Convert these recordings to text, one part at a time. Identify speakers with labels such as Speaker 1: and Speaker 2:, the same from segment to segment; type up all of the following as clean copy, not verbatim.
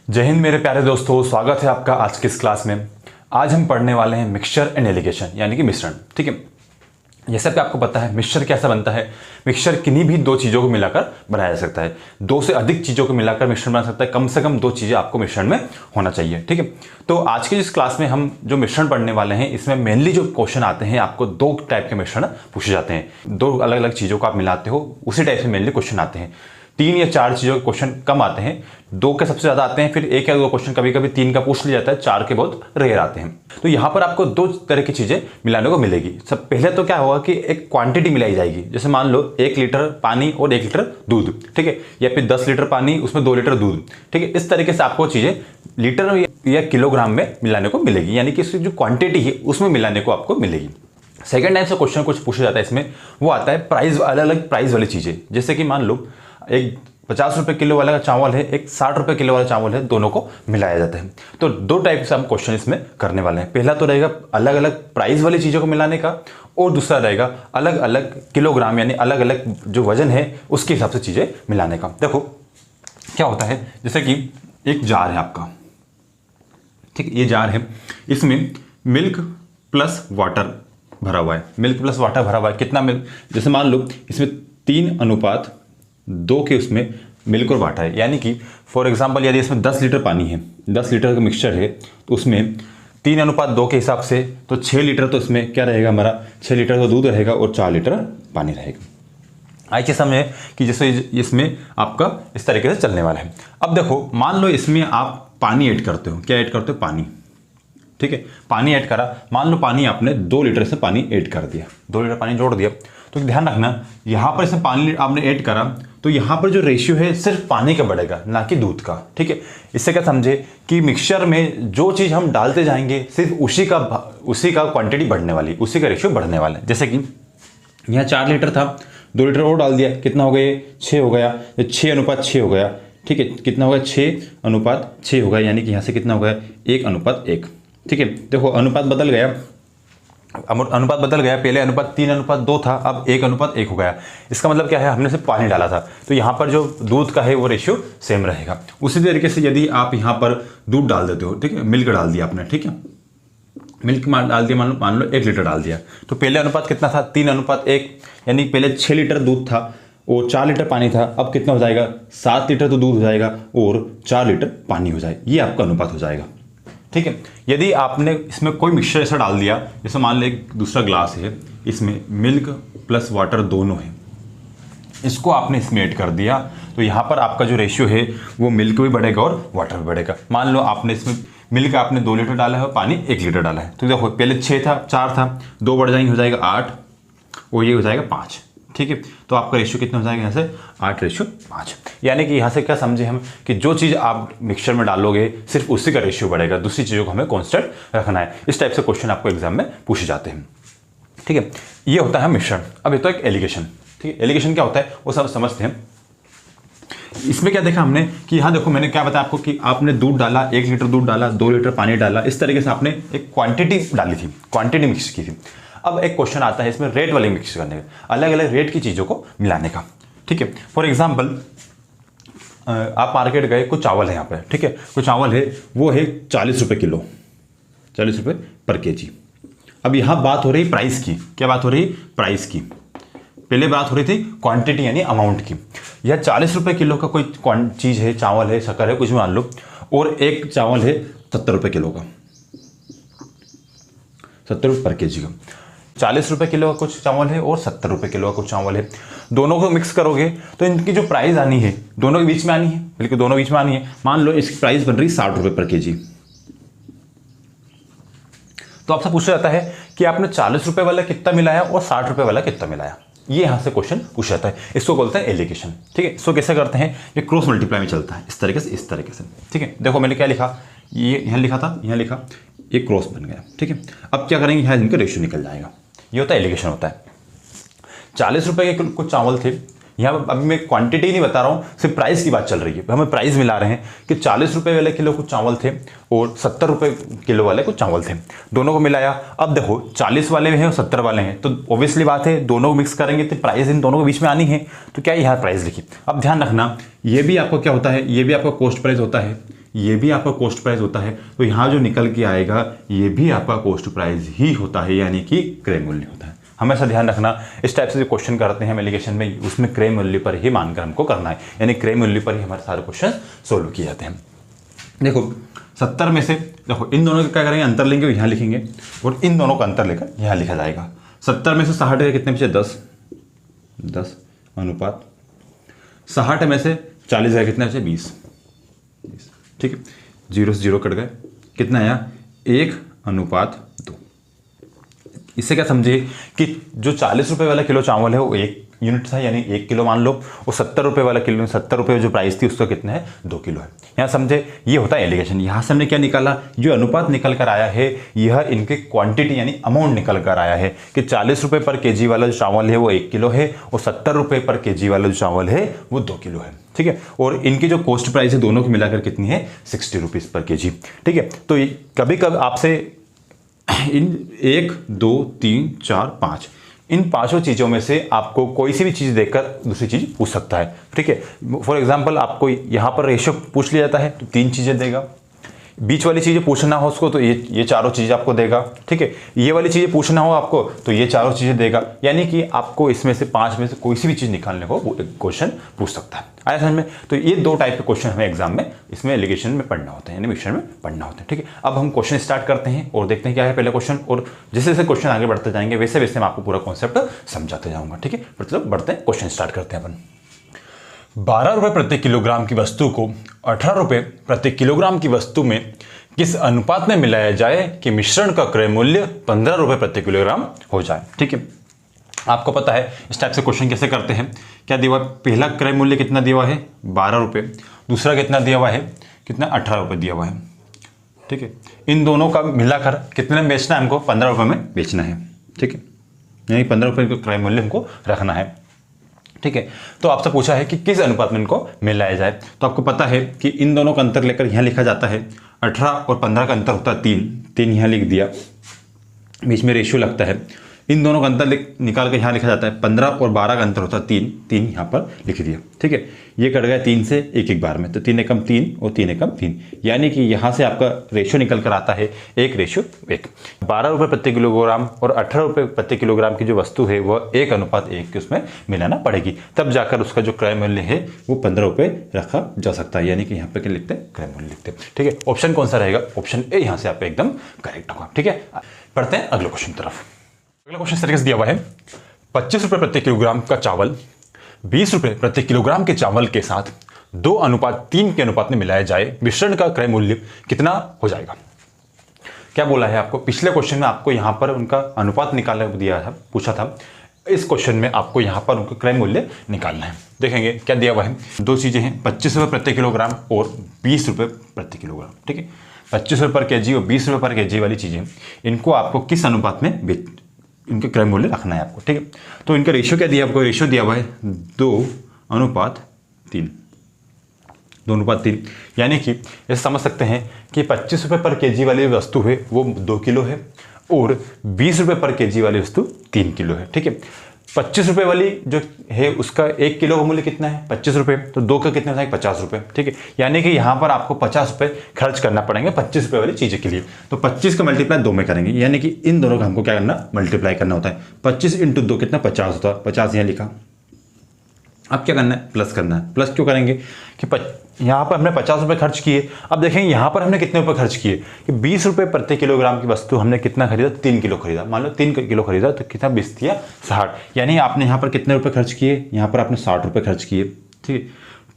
Speaker 1: जय हिंद मेरे प्यारे दोस्तों, स्वागत है आपका आज की इस क्लास में। आज हम पढ़ने वाले हैं मिक्सचर एंड एलिगेशन यानी कि मिश्रण। ठीक है, जैसे कि आपको पता है मिक्सचर कैसा बनता है। मिक्सचर किन्हीं भी दो चीज़ों को मिलाकर बनाया जा सकता है। दो से अधिक चीज़ों को मिलाकर मिश्रण बना सकता है। कम से कम दो चीज़ें आपको मिश्रण में होना चाहिए। ठीक है, तो आज की इस क्लास में हम जो मिश्रण पढ़ने वाले हैं इसमें मेनली जो क्वेश्चन आते हैं, आपको दो टाइप के मिश्रण पूछे जाते हैं। दो अलग अलग चीज़ों को आप मिलाते हो, उसी टाइप से मेनली क्वेश्चन आते हैं। तीन या चार चीज़ों के क्वेश्चन कम आते हैं, दो के सबसे ज़्यादा आते हैं, फिर एक या दो क्वेश्चन कभी कभी तीन का पूछ लिया जाता है, चार के बहुत रेयर आते हैं। तो यहाँ पर आपको दो तरह की चीज़ें मिलाने को मिलेगी। सब पहले तो क्या होगा कि एक क्वांटिटी मिलाई जाएगी। जैसे मान लो 1 लीटर पानी और 1 लीटर दूध, ठीक है, या फिर 10 लीटर पानी उसमें 2 लीटर दूध। ठीक है, इस तरीके से आपको चीज़ें लीटर या किलोग्राम में मिलाने को मिलेगी, यानी कि इसकी जो क्वांटिटी है उसमें मिलाने को आपको मिलेगी। सेकेंड टाइप से क्वेश्चन कुछ पूछा जाता है इसमें, वो आता है प्राइस, अलग अलग प्राइस वाली चीज़ें। जैसे कि मान लो एक 50 रुपये किलो वाला चावल है, एक 60 रुपये किलो वाला चावल है, दोनों को मिलाया जाता है। तो दो टाइप से हम क्वेश्चन इसमें करने वाले हैं। पहला तो रहेगा अलग अलग प्राइस वाली चीज़ों को मिलाने का, और दूसरा रहेगा अलग अलग किलोग्राम यानी अलग अलग जो वजन है उसके हिसाब से चीज़ें मिलाने का। देखो क्या होता है, जैसे कि एक जार है आपका, ठीक है, ये जार है, इसमें मिल्क प्लस वाटर भरा हुआ है। मिल्क प्लस वाटर भरा हुआ है, कितना मिल्क, जैसे मान लो इसमें 3:2 के उसमें मिल्क और वाटर है। यानी कि फॉर एग्जांपल यदि इसमें 10 लीटर पानी है, 10 लीटर का मिक्सचर है, तो उसमें 3:2 के हिसाब से तो 6 लीटर तो इसमें क्या रहेगा, हमारा 6 लीटर का दूध रहेगा और 4 लीटर पानी रहेगा। आइए समझे कि जैसे इसमें आपका इस तरीके से चलने वाला है। अब देखो मान लो इसमें आप पानी ऐड करते हो, क्या ऐड करते हो, पानी। ठीक है, पानी ऐड करा, मान लो पानी आपने 2 लीटर से पानी ऐड कर दिया, 2 लीटर पानी जोड़ दिया। तो ध्यान रखना, यहाँ पर इसमें पानी आपने ऐड करा तो यहाँ पर जो रेशियो है सिर्फ पानी का बढ़ेगा, ना कि दूध का। ठीक है, इससे क्या समझे कि मिक्सचर में जो चीज़ हम डालते जाएंगे सिर्फ उसी का क्वांटिटी बढ़ने वाली, उसी का रेशियो बढ़ने वाला है। जैसे कि यहाँ 4 लीटर था, 2 लीटर और डाल दिया, कितना हो गया, 6 हो गया, 6:6 हो गया। ठीक है, कितना हो गया, 6:6 हो गया, यानी कि यहाँ से कितना हो गया, 1:1। ठीक है, देखो अनुपात बदल गया, अनुपात बदल गया। पहले अनुपात 3:2 था, अब 1:1 हो गया। इसका मतलब क्या है, हमने सिर्फ पानी डाला था, तो यहाँ पर जो दूध का है वो रेशियो सेम रहेगा। उसी तरीके से यदि आप यहाँ पर दूध डाल देते हो, ठीक है, मिल्क डाल दिया आपने, ठीक है, मिल्क डाल दिया, मान लो 1 लीटर डाल दिया, तो पहले अनुपात कितना था, 3:1, यानी पहले 6 लीटर दूध था और 4 लीटर पानी था। अब कितना हो जाएगा, 7 लीटर तो दूध हो जाएगा और 4 लीटर पानी हो जाएगा। ये आपका अनुपात हो जाएगा। ठीक है, यदि आपने इसमें कोई मिक्सचर ऐसा डाल दिया, जैसे मान लो एक दूसरा ग्लास है, इसमें मिल्क प्लस वाटर दोनों है, इसको आपने इसमें ऐड कर दिया, तो यहाँ पर आपका जो रेशियो है वो मिल्क भी बढ़ेगा और वाटर भी बढ़ेगा। मान लो आपने इसमें मिल्क आपने 2 लीटर डाला है और पानी 1 लीटर डाला है, तो देखो पहले 6 था, 4 था, 2 बढ़ जाएंगे, हो जाएगा 8 और ये हो जाएगा 5। ठीक है, तो आपका रेशियो कितना हो जाएगा, यहाँ से 8:5। यानी कि यहाँ से क्या समझे हम कि जो चीज़ आप मिक्सचर में डालोगे सिर्फ उसी का रेशियो बढ़ेगा, दूसरी चीज़ों को हमें कांस्टेंट रखना है। इस टाइप से क्वेश्चन आपको एग्जाम में पूछे जाते हैं। ठीक है, ये होता है मिश्रण। अब ये तो एक एलिगेशन। ठीक है, एलिगेशन क्या होता है वो सब समझते हैं। इसमें क्या देखा हमने कि यहाँ देखो मैंने क्या बताया आपको कि आपने दूध डाला, 1 लीटर दूध डाला, 2 लीटर पानी डाला, इस तरीके से आपने एक क्वांटिटी डाली थी, क्वांटिटी मिक्स की थी। अब एक क्वेश्चन आता है इसमें रेट वाले मिक्स करने का, अलग अलग रेट की चीज़ों को मिलाने का। ठीक है, फॉर एग्जांपल आप मार्केट गए, कुछ चावल है यहाँ पे, ठीक है, कुछ चावल है, वो है 40 रुपये किलो, 40 रुपये पर केजी। अब यहाँ बात हो रही प्राइस की, क्या बात हो रही, प्राइस की। पहले बात हो रही थी क्वांटिटी यानी अमाउंट की। यह 40 रुपये किलो का कोई चीज़ है, चावल है, शक्कर है, कुछ भी मान लो, और एक चावल है 70 रुपये किलो का, 70 रुपये पर केजी का। 40 रुपये किलो का कुछ चावल है और 70 रुपये किलो का कुछ चावल है, दोनों को मिक्स करोगे तो इनकी जो प्राइस आनी है दोनों के बीच में आनी है, बल्कि दोनों बीच में आनी है। मान लो इसकी प्राइस बन रही 60 रुपये पर केजी, तो आपसे पूछा जाता है कि आपने 40 रुपये वाला कितना मिलाया और 60 रुपये वाला कितना मिलाया। ये यहाँ से क्वेश्चन पूछा जाता है, इसको बोलते हैं एलिगेशन। ठीक है, इसको कैसे करते हैं, ये क्रॉस मल्टीप्लाई में चलता है, इस तरीके से, इस तरीके से। ठीक है, देखो मैंने क्या लिखा, ये यहाँ लिखा था, यहाँ लिखा, ये क्रॉस बन गया। ठीक है, अब क्या करेंगे, यहाँ इनका रेशियो निकल जाएगा। ये होता है एलिगेशन होता है। 40 रुपये के कुछ चावल थे, यहाँ अभी मैं क्वांटिटी नहीं बता रहा हूँ, सिर्फ प्राइस की बात चल रही है, हमें प्राइस मिला रहे हैं कि 40 रुपये वाले किलो कुछ चावल थे और 70 रुपये किलो वाले कुछ चावल थे, दोनों को मिलाया। अब देखो 40 वाले हैं और 70 वाले हैं, तो ऑब्वियसली बात है दोनों को मिक्स करेंगे तो प्राइस इन दोनों के बीच में आनी है, तो क्या यहाँ प्राइस लिखी। अब ध्यान रखना, ये भी आपको क्या होता है, ये भी आपका कॉस्ट प्राइस होता है, ये भी आपका कॉस्ट प्राइस होता है, तो यहाँ जो निकल के आएगा ये भी आपका कॉस्ट प्राइस ही होता है, यानी कि क्रय मूल्य होता है। हमेशा ध्यान रखना, इस टाइप से जो क्वेश्चन करते हैं हम एलिगेशन में, उसमें क्रय मूल्य पर ही मानकर हमको करना है, यानी क्रय मूल्य पर ही हमारे सारे क्वेश्चन सोल्व किए जाते हैं। देखो 70 में से, देखो इन दोनों का क्या करेंगे, अंतर लेंगे, यहाँ लिखेंगे, और इन दोनों का अंतर लेकर यहाँ लिखा जाएगा। 70 में से 60 के कितने बचे, 10 अनुपात 60 में से 40 गए, कितने बचे, 20। ठीक है, 0 से 0 कट गए, कितना आया, 1:2। इससे क्या समझिए कि जो 40 रुपये वाला किलो चावल है वो 1 यूनिट था, यानी 1 किलो मान लो, वो 70 रुपये वाला किलो, 70 रुपये जो प्राइस थी उसका कितना है, 2 किलो है। यहाँ समझे, ये होता है एलिगेशन। यहाँ से हमने क्या निकाला, जो अनुपात निकल कर आया है यह इनके क्वांटिटी यानी अमाउंट निकल कर आया है कि 40 रुपये पर केजी वाला जो चावल है वो 1 किलो है, और 70 रुपये पर केजी वाला जो चावल है वो 2 किलो है। ठीक है, और इनकी जो कॉस्ट प्राइस है दोनों की मिलाकर कितनी है, 60 रुपीज़ पर केजी। ठीक है, तो कभी कभी आपसे इन 1 2 3 4 5 इन पांचों चीज़ों में से आपको कोई सी भी चीज़ देखकर दूसरी चीज़ पूछ सकता है। ठीक है, फॉर एग्जांपल आपको यहाँ पर रेशियो पूछ लिया जाता है तो 3 चीज़ें देगा, बीच वाली चीज़ें पूछना हो उसको तो ये चारों चीज़ें आपको देगा। ठीक है, ये वाली चीज़ें पूछना हो आपको तो ये चारों चीज़ें देगा, यानी कि आपको इसमें से 5 में से कोई सी भी चीज़ निकालने को क्वेश्चन पूछ सकता है। आया समझ में? तो ये 2 टाइप के क्वेश्चन हमें एग्जाम में, इसमें एलिगेशन में पढ़ना होता है, यानी मिक्सचर में पढ़ना होता है। ठीक है, अब हम क्वेश्चन स्टार्ट करते हैं और देखते हैं क्या है पहले क्वेश्चन, और जैसे जैसे क्वेश्चन आगे बढ़ते जाएंगे वैसे वैसे मैं आपको पूरा कॉन्सेप्ट समझाते जाऊँगा। ठीक है, मतलब बढ़ते हैं, क्वेश्चन स्टार्ट करते हैं अपन। 12 रुपये प्रति किलोग्राम की वस्तु को 18 रुपये प्रति किलोग्राम की वस्तु में किस अनुपात में मिलाया जाए कि मिश्रण का क्रय मूल्य 15 रुपये प्रति किलोग्राम हो जाए। ठीक है, आपको पता है इस टाइप से क्वेश्चन कैसे करते हैं। क्या दिया हुआ, पहला क्रय मूल्य कितना दिया हुआ है, 12 रुपये, दूसरा कितना दिया हुआ है, कितना, 18 रुपये दिया हुआ है। ठीक है, इन दोनों का मिलाकर कितने में बेचना है हमको, 15 रुपये में बेचना है। ठीक है, यानी 15 रुपये का क्रय मूल्य हमको रखना है। ठीक है, तो आपसे पूछा है कि किस अनुपात में इनको मिलाया जाए, तो आपको पता है कि इन दोनों का अंतर लेकर यहाँ लिखा जाता है। 18 और 15 का अंतर होता है 3 यहाँ लिख दिया, बीच में रेशियो लगता है। इन दोनों का अंतर निकाल कर यहाँ लिखा जाता है। 15 और 12 का अंतर होता है 3 यहाँ पर लिख दिया। ठीक है, ये कट गया 3 से एक बार में, तो 3 एकम 3 और 3 एकम 3, यानी कि यहाँ से आपका रेशियो निकल कर आता है 1:1। 12 रुपये प्रति किलोग्राम और 18 रुपये प्रति किलोग्राम की जो वस्तु है वह 1:1 की उसमें मिलाना पड़ेगी, तब जाकर उसका जो क्रय मूल्य है वो 15 रुपये रखा जा सकता है, यानी कि यहाँ पर क्या लिखते हैं, क्रय मूल्य लिखते हैं। ठीक है, ऑप्शन कौन सा रहेगा, ऑप्शन ए यहाँ से आपका एकदम करेक्ट होगा। ठीक है, पढ़ते हैं अगले क्वेश्चन तरफ। अगला क्वेश्चन इस तरीके से दिया हुआ है, 25 रुपये प्रति किलोग्राम का चावल 20 रुपये प्रति किलोग्राम के चावल के साथ 2:3 के अनुपात में मिलाया जाए, मिश्रण का क्रय मूल्य कितना हो जाएगा। क्या बोला है आपको, पिछले क्वेश्चन में आपको यहाँ पर उनका अनुपात निकालने दिया था, पूछा था। इस क्वेश्चन में आपको यहाँ पर उनका क्रय मूल्य निकालना है। देखेंगे क्या दिया हुआ है, 2 चीज़ें हैं, 25 रुपये प्रति किलोग्राम और 20 रुपये प्रति किलोग्राम। ठीक है, 25 रुपये पर केजी और 20 रुपये पर केजी वाली चीज़ें, इनको आपको किस अनुपात में इनके क्रय मूल्य रखना है आपको। ठीक है, तो इनका रेशियो क्या दिया आपको, रेशियो दिया हुआ है 2:3, 2:3, यानी कि ऐसे समझ सकते हैं कि 25 रुपये पर केजी वाली वस्तु है वो 2 किलो है और 20 रुपये पर केजी वाली वस्तु 3 किलो है। ठीक है, 25 रुपये वाली जो है उसका 1 किलो का मूल्य कितना है, 25 रुपये, तो 2 का कितना है, 50 रुपये। ठीक है, यानी कि यहाँ पर आपको 50 रुपये खर्च करना पड़ेंगे 25 रुपये वाली चीज़ें के लिए। तो 25 का मल्टीप्लाई 2 में करेंगे, यानी कि इन दोनों का हमको क्या करना, मल्टीप्लाई करना होता है। 25 × 2 कितना, 50 होता है, 50 यहाँ लिखा। अब क्या करना है, प्लस करना है। प्लस क्यों करेंगे कि यहाँ पर हमने 50 रुपये खर्च किए। अब देखेंगे यहाँ पर हमने कितने रुपये खर्च किए कि 20 रुपये प्रति किलोग्राम की वस्तु हमने कितना खरीदा, 3 किलो खरीदा। मान लो 3 किलो खरीदा तो कितना, 20 दिया 60, यानी आपने यहाँ पर कितने रुपये खर्च किए, यहाँ पर आपने 60 रुपये खर्च किए। ठीक है,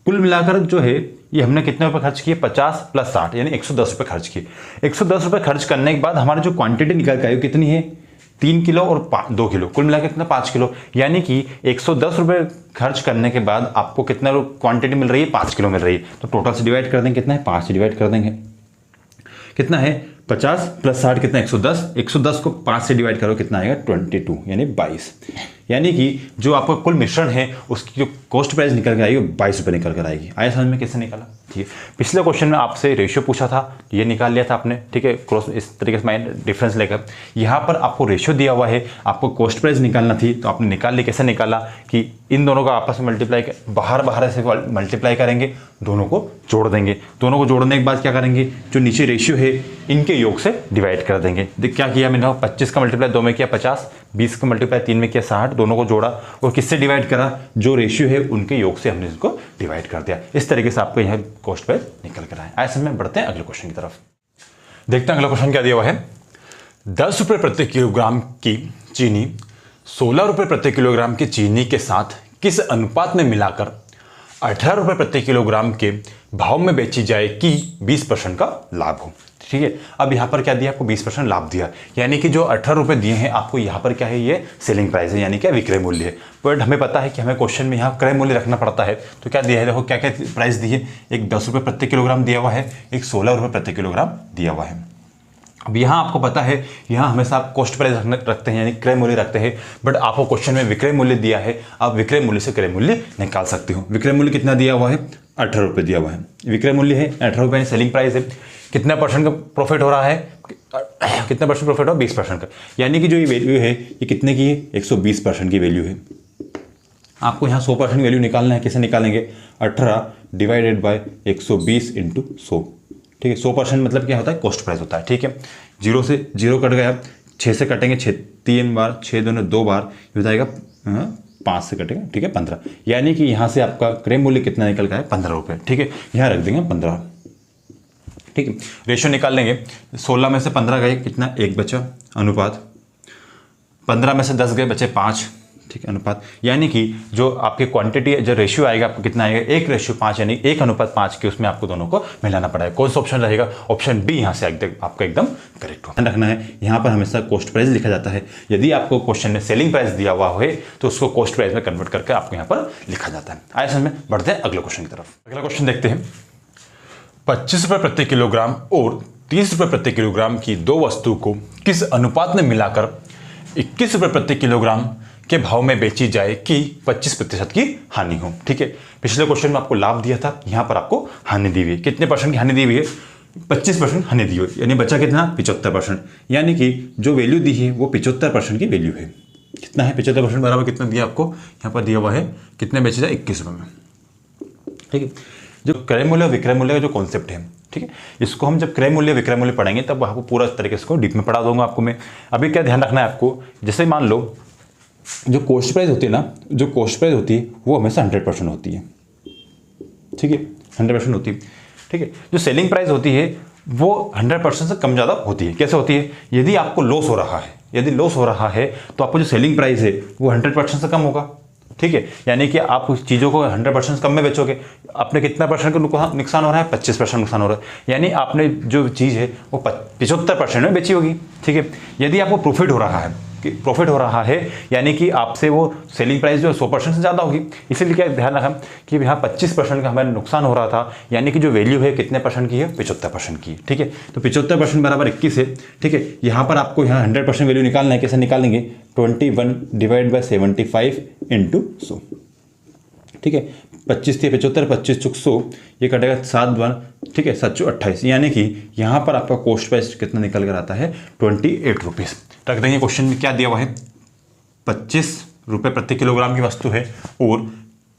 Speaker 1: कुल मिलाकर जो है ये हमने कितने रुपये खर्च किए, 50 + 60, यानी 110 रुपये खर्च किए। 110 रुपये खर्च करने के बाद हमारी जो क्वांटिटी निकल के आई कितनी है, 3 किलो और 2 किलो, कुल मिलाकर कितना, 5 किलो, यानी कि 110 रुपये खर्च करने के बाद आपको कितना क्वांटिटी मिल रही है, 5 किलो मिल रही है। तो टोटल से डिवाइड कर देंगे, कितना है, 5 से डिवाइड कर देंगे, कितना है, 50 + 60 कितना, 110, 110 को 5 से डिवाइड करो कितना आएगा, 22, यानी 22, यानी कि जो आपका कुल मिश्रण है उसकी जो कॉस्ट प्राइस निकल कर आएगी 22 रुपये निकल कर आएगी। आया समझ में कैसे निकाला। ठीक होती है। पिछले क्वेश्चन में आपसे रेशियो पूछा था, ये निकाल लिया था आपने, ठीक है, क्रॉस इस तरीके से माइंड डिफरेंस लेकर। यहाँ पर आपको रेशियो दिया हुआ है, आपको कॉस्ट प्राइस निकालना थी, तो आपने निकाल ली। कैसे निकाला कि इन दोनों का आपस में मल्टीप्लाई, बाहर से मल्टीप्लाई करेंगे, दोनों को जोड़ देंगे। दोनों को जोड़ने के बाद क्या करेंगे, जो नीचे रेशियो है इनके योग से डिवाइड कर देंगे। क्या किया मैंने, 25 का मल्टीप्लाई 2 में किया 50, 20 का मल्टीप्लाई 3 में किया 60, दोनों को जोड़ा और किससे डिवाइड करा, जो रेशियो है उनके योग से हमने इसको डिवाइड कर दिया। इस तरीके से आपको यह कॉस्ट प्राइस निकल कर आए। ऐसे में बढ़ते हैं अगले क्वेश्चन की तरफ। देखते हैं अगला क्वेश्चन क्या दिया हुआ है। 10 रुपये प्रति किलोग्राम की चीनी 16 रुपये प्रति किलोग्राम की चीनी के साथ किस अनुपात में मिलाकर 18 रुपये प्रति किलोग्राम के भाव में बेची जाए कि 20% का लाभ हो। ठीक है, अब यहाँ पर क्या दिया आपको, 20% लाभ दिया, यानी कि जो 18 रुपये दिए हैं आपको, यहाँ पर क्या है, ये सेलिंग प्राइस है, यानी क्या विक्रय मूल्य है। बट हमें पता है कि हमें क्वेश्चन में यहाँ क्रय मूल्य रखना पड़ता है। तो क्या दिया है, देखो क्या क्या प्राइस दी है, एक 10 रुपये प्रति किलोग्राम दिया हुआ है, एक 16 रुपये प्रति किलोग्राम दिया हुआ है। अब यहाँ आपको पता है, यहाँ हमेशा आप कॉस्ट प्राइस रखते हैं, यानी क्रय मूल्य रखते हैं, बट आपको क्वेश्चन में विक्रय मूल्य दिया है, आप विक्रय मूल्य से क्रय मूल्य निकाल सकते हो। विक्रय मूल्य कितना दिया हुआ है, 18 रुपये दिया हुआ है, विक्रय मूल्य है 18 रुपये, सेलिंग प्राइस है। कितना परसेंट का प्रॉफिट हो रहा है, कितना परसेंट प्रॉफिट हो, 20% का, यानी कि जो ये वैल्यू है ये कितने की है, 120% की वैल्यू है। आपको यहाँ 100% वैल्यू निकालना है। कैसे निकालेंगे, 18 डिवाइडेड बाय 120 इंटू 100। ठीक है, 100% मतलब क्या होता है, कॉस्ट प्राइस होता है। ठीक है, 0 से 0 कट गया, 6 से कटेंगे, 3 बार, 6 दूने 2 बार, ये हो जाएगा 5 से कटेगा, ठीक है 15, यानी कि यहाँ से आपका क्रय मूल्य कितना निकल गया है, 15 रुपये। ठीक है, यहाँ रख देंगे 15। ठीक है, रेशियो निकाल लेंगे, 16 में से 15 गए, कितना 1 बचा, अनुपात 15 में से 10 गए, बचे 5। ठीक है, अनुपात, यानी कि जो आपकी क्वांटिटी जो रेशियो आएगा आपको कितना आएगा, 1:5, यानी 1:5 के उसमें आपको दोनों को मिलाना पड़ेगा। कौन सा ऑप्शन रहेगा, ऑप्शन बी यहाँ से आपका एकदम करेक्ट हो। ध्यान रखना है, यहाँ पर हमेशा कॉस्ट प्राइस लिखा जाता है। यदि आपको क्वेश्चन में सेलिंग प्राइस दिया हुआ है तो उसको कॉस्ट प्राइस में कन्वर्ट करके आपको यहाँ पर लिखा जाता है। आइए समझ में बढ़ते हैं अगले क्वेश्चन की तरफ। अगला क्वेश्चन देखते हैं। 25 रुपये प्रति किलोग्राम और 30 रुपये प्रति किलोग्राम की दो वस्तु को किस अनुपात में मिलाकर 21 रुपये प्रति किलोग्राम के भाव में बेची जाए कि 25% की हानि हो। ठीक है, पिछले क्वेश्चन में आपको लाभ दिया था, यहाँ पर आपको हानि दी हुई है। कितने परसेंट की हानि दी हुई है, 25% हानि दी हुई, यानी बचा कितना, 75%, यानी कि जो वैल्यू दी है वो 75% की वैल्यू है। कितना है, 75% बराबर कितना दिया आपको, यहाँ पर दिया हुआ है, कितने बेचे जाए, 21 रुपये में। ठीक है, जो क्रय मूल्य और विक्रय मूल्य का जो कॉन्सेप्ट है, ठीक है, इसको हम जब क्रय मूल्य विक्रय मूल्य पढ़ेंगे तब आपको पूरा तरीके से डीप में पढ़ा दूंगा आपको मैं। अभी क्या ध्यान रखना है आपको, जैसे मान लो जो कॉस्ट प्राइस होती है ना, जो कॉस्ट प्राइस होती है वो हमेशा 100% होती है। ठीक है, 100% होती है। ठीक है, जो सेलिंग प्राइस होती है वो 100% से कम ज़्यादा होती है। कैसे होती है, यदि आपको लॉस हो रहा है, यदि लॉस हो रहा है तो आपको जो सेलिंग प्राइस है वो 100% से कम होगा। ठीक है, यानी कि आप उस चीज़ों को 100% कम में बेचोगे, आपने कितना परसेंट का नुकसान हो रहा है, 25% नुकसान हो रहा है, यानी आपने जो चीज़ है वो 75% में बेची होगी। ठीक है, यदि आपको प्रॉफिट हो रहा है, कि प्रॉफिट हो रहा है, यानी कि आपसे वो सेलिंग प्राइस जो 100% से ज़्यादा होगी। इसीलिए क्या ध्यान रखा कि यहाँ 25% का हमारा नुकसान हो रहा था, यानी कि जो वैल्यू है कितने परसेंट की है, 75% की है। ठीक है, तो 75% बराबर 21 है। ठीक है, यहाँ पर आपको यहाँ 100% वैल्यू निकालना है। कैसे निकालेंगे, 21 डिवाइड बाई 75 इंटू 100। ठीक है, 25 थी 75, 25 चुक 100, ये कटेगा 7 बार। ठीक है, 7 28, यानी कि यहाँ पर आपका कॉस्ट प्राइस कितना निकल कर आता है, 28 रुपीज़। रख देंगे। क्वेश्चन में क्या दिया हुआ है, 25 रुपये प्रति किलोग्राम की वस्तु है और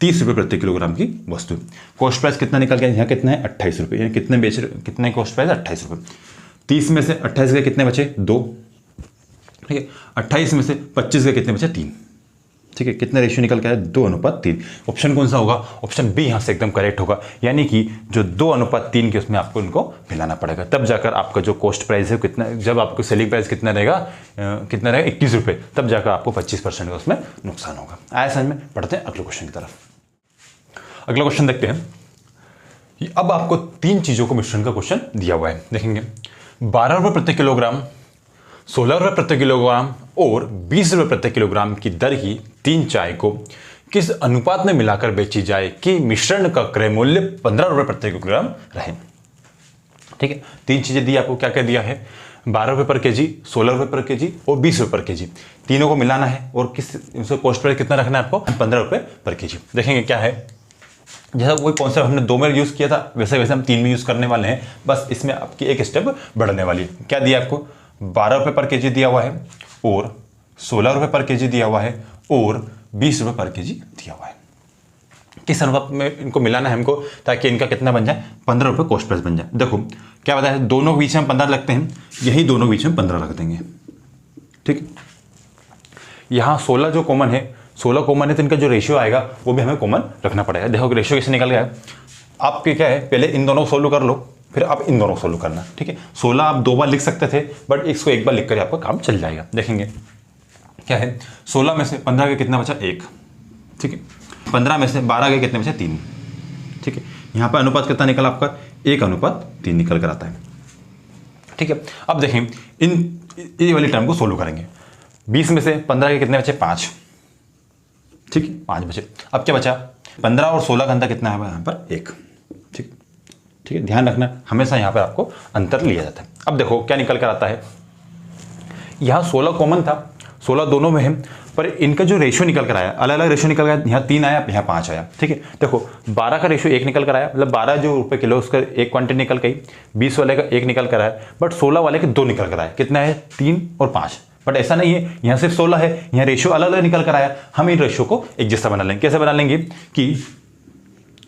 Speaker 1: 30 रुपये प्रति किलोग्राम की वस्तु है। कॉस्ट प्राइस कितना निकल गया, यहाँ कितना है, 28 रुपये, यानी कितने बेच रहे, कितने कॉस्ट प्राइस, 28 रुपये। 30 में से 28 के कितने बचे, 2। ठीक है, 28 में से 25 के कितने बचे, 3। ठीक है, कितना रेशियो निकल के आया, 2:3। ऑप्शन कौन सा होगा, ऑप्शन बी यहाँ से एकदम करेक्ट होगा, यानी कि जो 2:3 के उसमें आपको इनको मिलाना पड़ेगा, तब जाकर आपका जो कॉस्ट प्राइस है कितना, जब आपको सेलिंग प्राइस कितना रहेगा, 21 रुपये, तब जाकर आपको 25% का उसमें नुकसान होगा। आया समझ में, पढ़ते हैं अगले क्वेश्चन की तरफ। अगला क्वेश्चन देखते हैं। अब आपको 3 चीज़ों को मिश्रण का क्वेश्चन दिया हुआ है, देखेंगे। 12 रुपये प्रति किलोग्राम, 16 रुपये प्रति किलोग्राम और 20 रुपये प्रति किलोग्राम की दर की 3 चाय को किस अनुपात में मिलाकर बेची जाए कि मिश्रण का क्रय मूल्य 15 रुपये प्रति किलोग्राम रहे। ठीक है, 3 चीज़ें दी आपको, क्या क्या दिया है, 12 रुपये पर केजी, 16 रुपये पर केजी और 20 रुपये पर केजी। तीनों को मिलाना है और किस, कॉस्ट प्राइस कितना रखना है आपको, 15 रुपये पर केजी। देखेंगे क्या है, जैसा वही कॉन्सेप्ट हमने 2 में यूज़ किया था वैसे वैसे हम 3 में यूज़ करने वाले हैं, बस इसमें आपकी एक स्टेप बढ़ने वाली है। क्या दिया आपको, 12 रुपये पर केजी दिया हुआ है और 16 रुपये पर केजी दिया हुआ है और 20 रुपये पर केजी दिया हुआ है। किस अनुपात में इनको मिलाना है हमको, ताकि इनका कितना बन जाए, 15 रुपये कॉस्ट प्राइस बन जाए। देखो क्या बताया, दोनों के बीच में हम 15 रखते हैं, यही दोनों के बीच में 15 रख देंगे। ठीक, यहाँ 16 जो कॉमन है, 16 कॉमन है तो इनका जो रेशियो आएगा वो भी हमें कॉमन रखना पड़ेगा। देखो रेशियो कैसे निकल गया है, आपके क्या है, पहले इन दोनों को सोल्व कर लो, फिर आप इन दोनों को सोल्व करना। ठीक है, 16 आप 2 बार लिख सकते थे, बट इसको एक बार लिख कर आपका काम चल जाएगा। देखेंगे क्या है, 16 में से 15 का कितना बचा, 1। ठीक है, 15 में से 12 के कितने बचे, 3। ठीक है, यहाँ पर अनुपात कितना निकला आपका, 1:3 निकल कर आता है। ठीक है, अब देखें ये वाली टर्म को सोल्व करेंगे। 20 में से 15 के कितने बचे, 5। ठीक है, 5 बचे। अब क्या बचा, 15 और 16 का अंतर कितना है यहाँ पर, 1। ठीक, ठीक है, ध्यान रखना हमेशा यहाँ पर आपको अंतर लिया जाता है। अब देखो क्या निकल कर आता है, यहाँ 16 कॉमन था, 16 दोनों में है, पर इनका जो रेशियो निकल कर आया, अलग अलग रेशियो निकल गया, यहाँ 3 आया, यहाँ 5 आया। ठीक है, देखो 12 का रेशियो 1 निकल कर आया, मतलब 12 जो रुपये किलो उसका 1 क्वांटिटी निकल गई, 20 वाले का 1 निकल कर आया, बट 16 वाले के 2 निकल कर आया। कितना है, 3 और 5। बट ऐसा नहीं है, यहाँ सिर्फ 16 है, यहाँ रेशियो अलग अलग निकल कर आया। हम इन रेशियो को एक जैसा बना लेंगे। कैसे बना लेंगे कि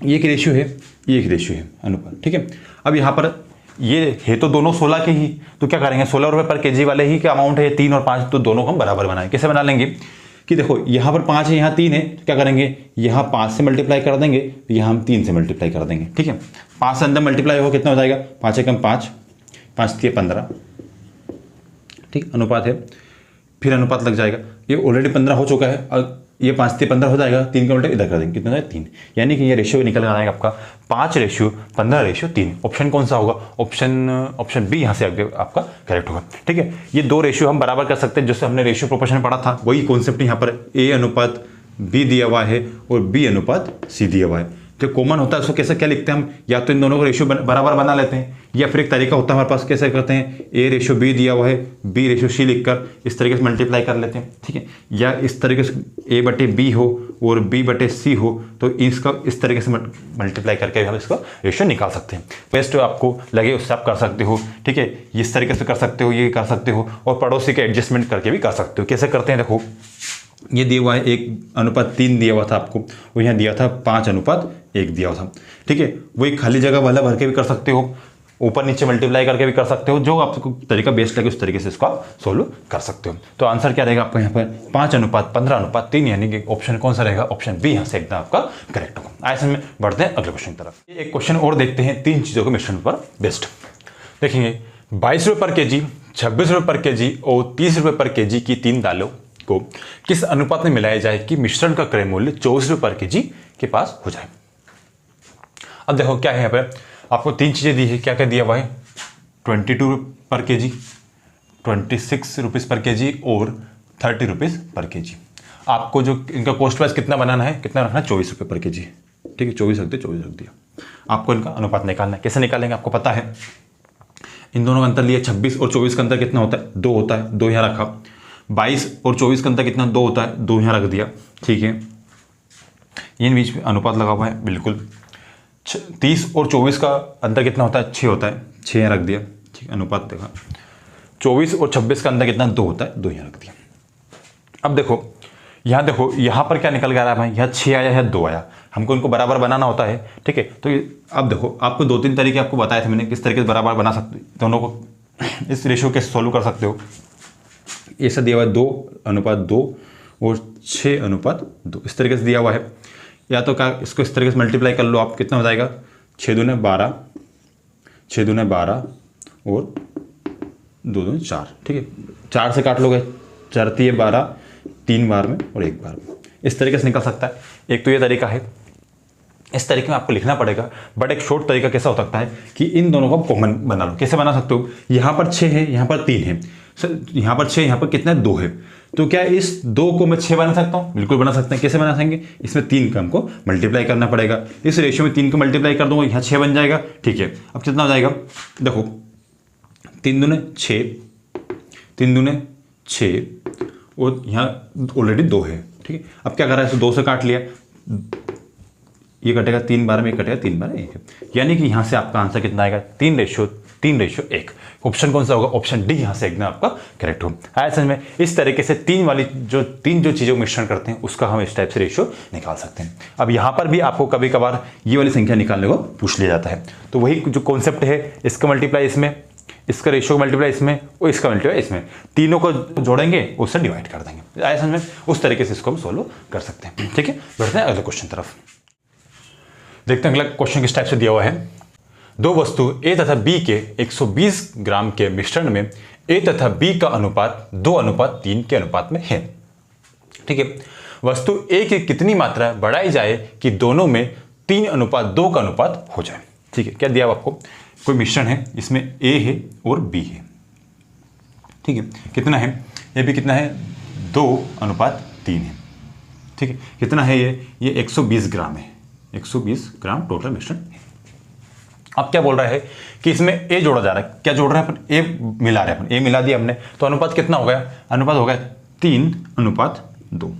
Speaker 1: ये एक रेशियो है, ये एक रेशियो है, अनुपात। ठीक है, अब यहाँ पर ये है तो दोनों 16 के ही, तो क्या करेंगे, 16 रुपये पर केजी वाले ही का अमाउंट है, 3 और 5, तो दोनों को हम बराबर बनाएं। कैसे बना लेंगे कि देखो यहाँ पर 5 है, यहाँ 3 है, तो क्या करेंगे, यहाँ 5 से मल्टीप्लाई कर देंगे, तो यहाँ हम 3 से मल्टीप्लाई कर देंगे। ठीक है, 5 से अंदर मल्टीप्लाई होगा कितना हो जाएगा, 5 एकम 5, 5 3 15। ठीक, अनुपात है, फिर अनुपात लग जाएगा, ये ऑलरेडी 15 हो चुका है, और ये 5 से 15 हो जाएगा, 3 का उल्टा इधर कर देंगे, कितना है 3। यानी कि ये रेशियो निकल आएगा आपका 5:15:3। ऑप्शन कौन सा होगा, ऑप्शन बी यहाँ से आगे आपका करेक्ट होगा। ठीक है, ये 2 रेशियो हम बराबर कर सकते हैं, जैसे हमने रेशियो प्रोपोर्शन पढ़ा था, वही कॉन्सेप्ट यहाँ पर A:B दिया हुआ है और B:C दिया हुआ है। जो कॉमन होता है उसको कैसे क्या लिखते हैं हम, या तो इन दोनों को रेशियो बराबर बना लेते हैं, या फिर एक तरीका होता है हमारे पास, कैसे करते हैं, A:B दिया हुआ है, B:C लिखकर इस तरीके से मल्टीप्लाई कर लेते हैं। ठीक है, या इस तरीके से A/B हो और B/C हो, तो इसका इस तरीके से मल्टीप्लाई करके हम इसका रेशियो निकाल सकते हैं। बेस्ट आपको लगे उससे आप कर सकते हो। ठीक है, इस तरीके से कर सकते हो, ये कर सकते हो, और पड़ोसी के एडजस्टमेंट करके भी कर सकते हो। कैसे करते हैं, देखो ये दिया हुआ है 1:3 दिया हुआ था आपको, और यहाँ दिया था 5:1 दिया हुआ था। ठीक है, वही खाली जगह वाला भर के भी कर सकते हो, ऊपर नीचे मल्टीप्लाई करके भी कर सकते हो, जो आपको तरीका बेस्ट लगे उस तरीके से इसको आप सोल्व कर सकते हो। तो आंसर क्या रहेगा आपका यहाँ पर, 5:15:3, यानी कि ऑप्शन कौन सा रहेगा, ऑप्शन बी यहाँ से एकदम आपका करेक्ट होगा। ऐसे में बढ़ते हैं अगले क्वेश्चन की तरफ। एक क्वेश्चन और देखते हैं 3 चीज़ों के मिश्रण पर बेस्ट। देखेंगे 22 रुपये पर केजी, 26 रुपये पर केजी और 30 रुपये पर केजी की 3 दालों को किस अनुपात में मिलाया जाए कि मिश्रण का क्रय मूल्य 24 रुपये पर केजी के पास हो जाए। अब देखो क्या है, यहाँ पर आपको 3 चीज़ें दी है, क्या क्या दिया हुआ है, 22 पर केजी, 26 रुपीज़ पर केजी और 30 रुपीज़ पर केजी। आपको जो इनका कॉस्ट प्राइस कितना बनाना है, कितना रखना है, 24 रुपये पर केजी। ठीक है, 24 रख दिया, 24 रख दिया। आपको इनका अनुपात निकालना है। कैसे निकालेंगे आपको पता है, इन दोनों का अंतर लिया, 26 और 24 का अंतर कितना होता है, 2 होता है, 2 यहाँ रखा। 22 और 24 का अंतर कितना, 2 होता है, 2 यहाँ रख दिया। ठीक है, इन बीच में अनुपात लगा हुआ है बिल्कुल। 30 और 24 का अंतर कितना होता है, 6 होता है, 6 यहाँ रख दिया। ठीक, अनुपात देखा। 24 और 26 का अंतर कितना, 2 होता है, 2 यहाँ रख दिया। अब देखो यहाँ पर क्या निकल गया है, यहाँ 6 आया है, 2 आया, हमको इनको बराबर बनाना होता है। ठीक है, तो अब देखो आपको 2-3 तरीके आपको बताए थे मैंने, किस तरीके से बराबर बना सकते, दोनों को इस रेशियो के सोल्व कर सकते हो। ऐसा दिया हुआ है 2:2 और 6:2, इस तरीके से दिया हुआ है। या तो क्या, इसको इस तरीके से मल्टीप्लाई कर लो आप, कितना हो जाएगा, 6 दूने 12, 6 दूने 12 और 2 दूने 4। ठीक है, 4 से काट लोगे, 4 3 12, 3 बार में और 1 बार में, इस तरीके से निकल सकता है। एक तो ये तरीका है, इस तरीके में आपको लिखना पड़ेगा। बट एक शॉर्ट तरीका कैसा हो सकता है कि इन दोनों को कॉमन बना लो। कैसे बना सकते हो, यहाँ पर 6 है, यहाँ पर 3 है, सर यहाँ पर 6, यहाँ पर कितना है, 2 है, तो क्या इस 2 को मैं 6 बना सकता हूँ, बिल्कुल बना सकते हैं। कैसे बना सकेंगे, इसमें 3 का हमको मल्टीप्लाई करना पड़ेगा। इस रेशियो में 3 को मल्टीप्लाई कर दूंगा, यहाँ 6 बन जाएगा। ठीक है, अब कितना हो जाएगा, देखो 3 दूने 6, 3 दूने 6 और यहाँ ऑलरेडी 2 है। ठीक है, अब क्या कर रहा है, 2 से काट लिया, ये कटेगा 3 बार में, ये कटेगा 3 बार में 1, यानी कि यहाँ से आपका आंसर कितना आएगा 3:1। ऑप्शन कौन सा होगा? ऑप्शन डी यहाँ से एकदम आपका करेक्ट हो। आया समझ में? इस तरीके से तीन जो चीज़ों को मिश्रण करते हैं उसका हम इस टाइप से रेशियो निकाल सकते हैं। अब यहाँ पर भी आपको कभी कभार ये वाली संख्या निकालने को पूछ लिया जाता है, तो वही जो कॉन्सेप्ट है, इसका मल्टीप्लाई इसमें, इसका रेशियो मल्टीप्लाई इसमें और इसका मल्टीप्लाई इसमें, तीनों को जोड़ेंगे उससे डिवाइड कर देंगे। आया समझ में? उस तरीके से इसको हम सोल्व कर सकते हैं। ठीक है, बढ़ते हैं अगले क्वेश्चन तरफ। देखते हैं अगला क्वेश्चन किस टाइप से दिया हुआ है। दो वस्तु ए तथा बी के 120 ग्राम के मिश्रण में ए तथा बी का अनुपात 2:3 के अनुपात में है। ठीक है, वस्तु ए की कितनी मात्रा बढ़ाई जाए कि दोनों में 3:2 का अनुपात हो जाए। ठीक है, क्या दिया हुआ आपको? कोई मिश्रण है, इसमें ए है और बी है। ठीक है, कितना है? ये भी कितना है? 2:3 है। ठीक है, कितना है ये 120 ग्राम है। 120 ग्राम टोटल मिश्रण है। अब क्या बोल रहा है कि इसमें ए जोड़ा जा रहा है। क्या जोड़ रहे हैं अपन? ए मिला रहे हैं अपन, ए मिला दिया हमने, तो अनुपात कितना हो गया? अनुपात हो गया 3:2।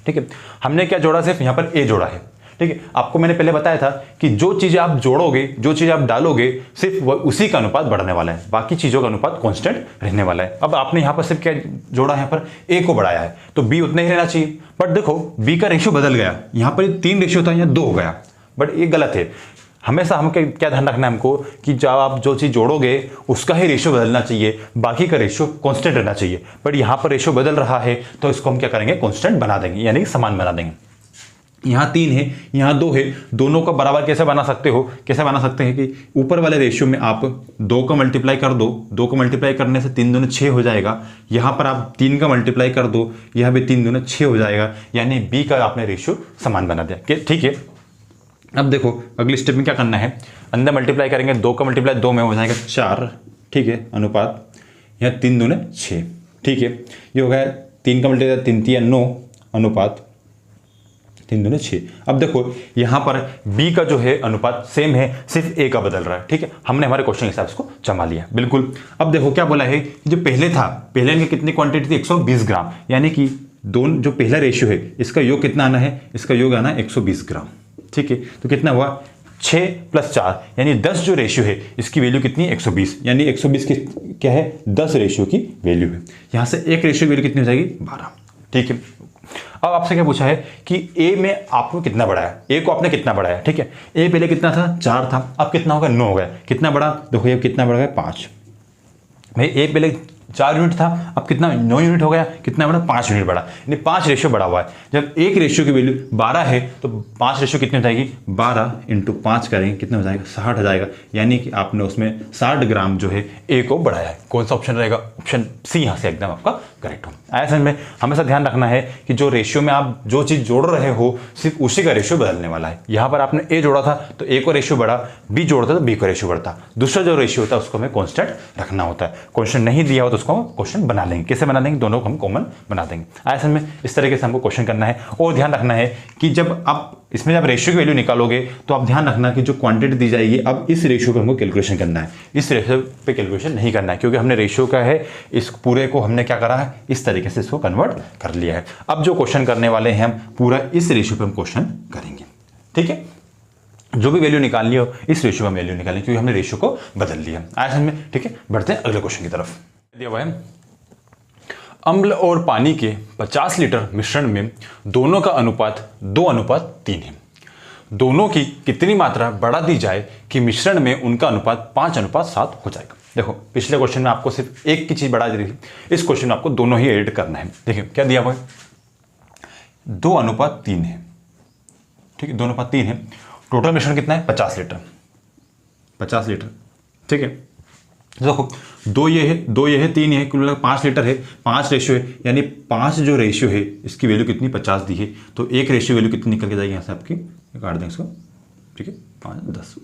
Speaker 1: ठीक है, हमने क्या जोड़ा? सिर्फ यहाँ पर ए जोड़ा है। ठीक है, आपको मैंने पहले बताया था कि जो चीजें आप जोड़ोगे, जो चीजें आप डालोगे, सिर्फ उसी का अनुपात बढ़ने वाला है, बाकी चीजों का अनुपात कांस्टेंट रहने वाला है। अब आपने यहाँ पर सिर्फ क्या जोड़ा? यहाँ पर ए को बढ़ाया है, तो बी उतना ही रहना चाहिए। बट देखो बी का रेशियो बदल गया, यहाँ पर 3 रेशियो था, यहाँ 2 हो गया। बट ये गलत है। हमेशा हम क्या ध्यान रखना है हमको कि जब आप जो चीज़ जोड़ोगे उसका ही रेशियो बदलना चाहिए, बाकी का रेशियो कांस्टेंट रहना चाहिए। बट यहाँ पर रेशियो बदल रहा है तो इसको हम क्या करेंगे? कांस्टेंट बना देंगे, यानी समान बना देंगे। यहाँ 3 है, यहाँ 2 है, दोनों का बराबर कैसे बना सकते हो? कैसे बना सकते हैं कि ऊपर वाले रेशियो में आप 2 का मल्टीप्लाई कर दो, 2 को मल्टीप्लाई करने से 3 दूनी 6 हो जाएगा। यहाँ पर आप 3 का मल्टीप्लाई कर दो, यहाँ भी 3 दूनी 6 हो जाएगा, यानी बी का आपने रेशियो समान बना दिया। ठीक है, अब देखो अगली स्टेप में क्या करना है? अंदर मल्टीप्लाई करेंगे, 2 का मल्टीप्लाई 2 में हो जाएगा 4। ठीक है, अनुपात यहाँ 3 दूने 6। ठीक है, ये हो गया 3 का मल्टीप्लाई 3 3 9, अनुपात 3 दूने 6। अब देखो यहाँ पर बी का जो है अनुपात सेम है, सिर्फ ए का बदल रहा है। ठीक है, हमने हमारे क्वेश्चन के हिसाब से इसको जमा लिया बिल्कुल। अब देखो क्या बोला है, जो पहले था, पहले इनकी कितनी क्वांटिटी थी? 120 ग्राम, यानी कि दोनों जो पहला रेशियो है इसका योग कितना आना है? इसका योग आना है 120 ग्राम। ठीक है, तो कितना हुआ? 6 + 4 यानी 10 जो रेशियो है इसकी वैल्यू कितनी है? 120, यानी 120 की क्या है? 10 रेशियो की वैल्यू है। यहाँ से एक रेशियो वैल्यू कितनी हो जाएगी? 12। ठीक है, अब आपसे क्या पूछा है कि ए में आपको कितना बढ़ाया? ए को आपने कितना बढ़ाया? ठीक है, ए पहले कितना था? 4 था, अब कितना होगा? 9 हो गया। कितना बढ़ा? देखो ये कितना बढ़ गया? 5। भाई ए पहले 4 यूनिट था, अब कितना? 9 यूनिट हो गया। कितना बढ़ा? 5 यूनिट बढ़ा, यानी 5 रेशियो बढ़ा हुआ है। जब एक रेशियो की वैल्यू 12 है तो 5 रेशियो कितनी हो जाएगी? 12 × 5 करेंगे, कितना हो जाएगा? 60 हो जाएगा, यानी कि आपने उसमें 60 ग्राम जो है ए को बढ़ाया है। कौन सा ऑप्शन रहेगा? ऑप्शन सी यहाँ से एकदम आपका करेक्ट हो। आया समझ में? हमेशा ध्यान रखना है कि जो रेशियो में आप जो चीज़ जोड़ रहे हो सिर्फ उसी का रेशियो बदलने वाला है। यहाँ पर आपने ए जोड़ा था तो ए को रेशियो बढ़ा, बी जोड़ा था तो बी को रेशियो बढ़ता। दूसरा जो रेशियो होता है उसको हमें कॉन्स्टेंट रखना होता है। क्वेश्चन नहीं दिया हो तो उसको क्वेश्चन बना लेंगे। कैसे बना देंगे? दोनों को हम कॉमन बना देंगे। आया समझ में? इस तरीके से हमको क्वेश्चन करना है। और ध्यान रखना है कि जब आप इसमें जब रेशियो की वैल्यू निकालोगे तो आप ध्यान रखना कि जो क्वांटिटी दी जाएगी, अब इस रेशियो पे हमको कैलकुलेशन करना है, इस रेशियो पे कैलकुलेशन नहीं करना है, क्योंकि हमने रेशियो का है इस पूरे को हमने क्या करा है? इस तरीके से इसको कन्वर्ट कर लिया है। अब जो क्वेश्चन करने वाले हैं हम पूरा इस रेशियो पे हम क्वेश्चन करेंगे। ठीक है, जो भी वैल्यू निकालनी हो इस रेशियो में वैल्यू निकालें, क्योंकि हमने रेशियो को बदल लिया। आया समझ में? ठीक है, बढ़ते हैं अगले क्वेश्चन की तरफ। दिया हुआ है अम्ल और पानी के 50 लीटर मिश्रण में दोनों का अनुपात 2:3 है। दोनों की कितनी मात्रा बढ़ा दी जाए कि मिश्रण में उनका अनुपात 5:7 हो जाएगा। देखो पिछले क्वेश्चन में आपको सिर्फ एक की चीज बढ़ा दी थी, इस क्वेश्चन में आपको दोनों ही एड करना है। देखिए क्या दिया हुआ है? 2:3 है। ठीक है, 2:3 है। टोटल मिश्रण कितना है? 50 लीटर। 50 लीटर। ठीक है, देखो 2 ये है, 2 ये है, 3 ये है, कुल मिलाकर 5 लीटर है। 5 रेशियो है, यानी 5 जो रेशियो है इसकी वैल्यू कितनी? 50 दी है, तो एक रेशियो वैल्यू कितनी निकल के जाएगी यहाँ से आपकी? काट दें इसको। ठीक है, 5 10।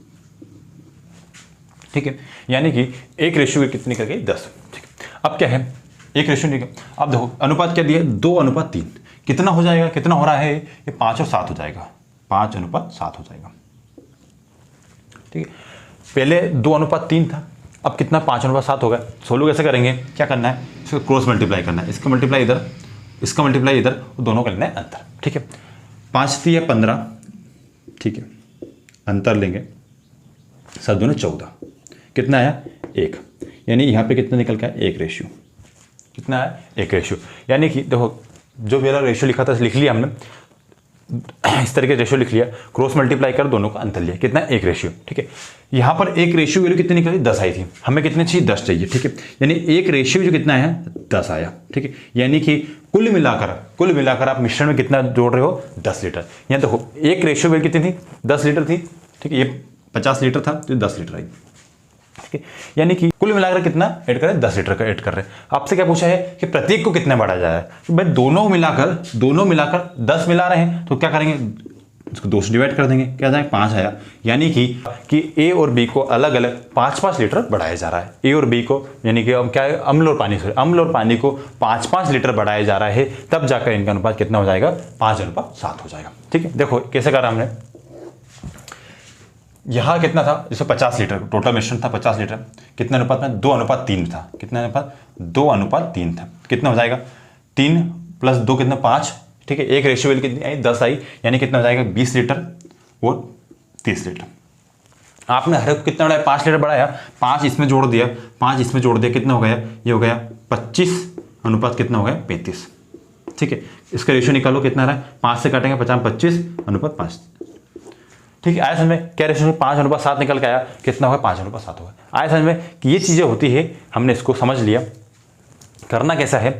Speaker 1: ठीक है, यानी कि एक रेशियो कितनी निकल गई? 10। ठीक है, अब क्या है? एक रेशियो निकल। अब देखो अनुपात क्या दिया? 2:3। कितना हो जाएगा? कितना हो रहा है? ये 5 और 7 हो जाएगा। 5:7 हो जाएगा। ठीक है, पहले 2:3 था, अब कितना? 5:7 हो गया। सोल्व कैसे करेंगे? क्या करना है? इसको क्रॉस मल्टीप्लाई करना है। इसका मल्टीप्लाई इधर, इसका मल्टीप्लाई इधर, दोनों का लेना है अंतर। ठीक है, 5 3 15, ठीक है, अंतर लेंगे, 7 दूने 14, कितना आया 1, यानी यहाँ पे कितना निकल गया 1 रेशियो, कितना है 1 रेशियो। यानी कि देखो जो मेरा रेशियो लिखा था लिख लिया हमने, इस तरीके से रेशियो लिख लिया, क्रॉस मल्टीप्लाई कर दोनों का अंतर लिया, कितना 1 रेशियो। ठीक है, यहाँ पर 1 रेशियो वैल्यू कितनी निकली 10 आई थी, हमें कितने चाहिए 10 चाहिए। ठीक है, यानी 1 रेशियो जो कितना है 10 आया। ठीक है, यानी कि कुल मिलाकर आप मिश्रण में कितना जोड़ रहे हो 10 लीटर। यहाँ देखो 1 रेशियो वैल्यू कितनी थी 10 लीटर थी। ठीक है, ये 50 लीटर था तो 10 लीटर आई। ठीक है, यानी कि कुल मिलाकर कितना ऐड करें 10 लीटर का ऐड कर रहे हैं। आपसे क्या पूछा है कि प्रत्येक को कितना बढ़ाया जाए, तो भाई दोनों मिलाकर 10 मिला रहे हैं तो क्या करेंगे, इसको 2 से डिवाइड कर देंगे, क्या जाए 5 आया। यानी कि ए और बी को अलग अलग 5-5 लीटर बढ़ाया जा रहा है। ए और बी को यानी कि क्या है अम्ल और पानी को 5-5 लीटर बढ़ाया जा रहा है, तब जाकर इनका अनुपात कितना हो जाएगा 5:7 हो जाएगा। ठीक है, देखो कैसे करा हमने, यहाँ कितना था जैसे 50 लीटर टोटल मिश्रण था 50 लीटर, कितने अनुपात में 2:3 था, कितना अनुपात 2:3 था, कितना हो जाएगा 3 + 2 कितना 5। ठीक है, 1 रेशियो वैल्यू कितनी आई 10 आई, यानी कितना हो जाएगा 20 लीटर और 30 लीटर। आपने हर कितना बढ़ाया 5 लीटर बढ़ाया, 5 इसमें जोड़ दिया, 5 इसमें जोड़ दिया, कितना हो गया ये हो गया 25 अनुपात कितना हो गया 35। ठीक है, इसका रेशियो निकालो कितना रहा है, 5 से काटेंगे 50 25 अनुपात 5। ठीक है, आया समझ में क्या रेशियो 5:7 निकल के आया, कितना होगा 5:7 होगा। आया समझ में कि ये चीज़ें होती है, हमने इसको समझ लिया। करना कैसा है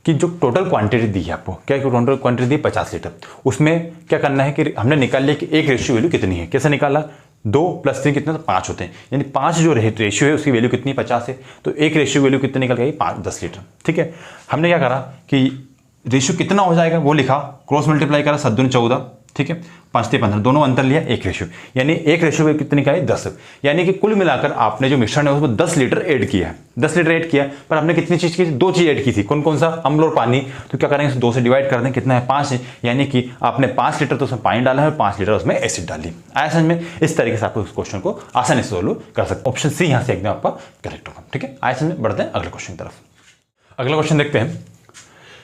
Speaker 1: कि जो टोटल क्वांटिटी दी है आपको, क्या टोटल क्वांटिटी दी 50 लीटर, उसमें क्या करना है कि हमने निकाल लिया कि 1 रेशियो वैल्यू कितनी है। कैसे निकाला, 2 + 3 कितने तो 5 होते हैं, यानी 5 जो रेशियो है उसकी वैल्यू कितनी 50 है, तो 1 रेशियो वैल्यू कितनी निकल गई 10 लीटर। ठीक है, हमने क्या करा कि रेशियो कितना हो जाएगा वो लिखा, क्रॉस मल्टीप्लाई करा 7 दूने 14। ठीक है, 5 से 15 दोनों अंतर लिया 1 रेशियो, यानी 1 रेशियो कितनी का है 10। यानी कि कुल मिलाकर आपने जो मिश्रण है उसमें 10 लीटर ऐड किया है, 10 लीटर ऐड किया, पर आपने कितनी चीज की 2 चीज ऐड की थी, कौन कौन सा अम्ल और पानी। तो क्या करेंगे 2 से डिवाइड कर दें, कितना है 5 है, यानी कि आपने 5 लीटर तो उसमें पानी डाला है और 5 लीटर उसमें एसिड डाली। आया समझ में, इस तरीके से आप उस क्वेश्चन को आसानी से सोल्व कर सकते। ऑप्शन सी यहाँ से एकदम आपका करेक्ट होगा। ठीक है, आया समझ में, बढ़ते हैं अगले क्वेश्चन की तरफ। अगला क्वेश्चन देखते हैं,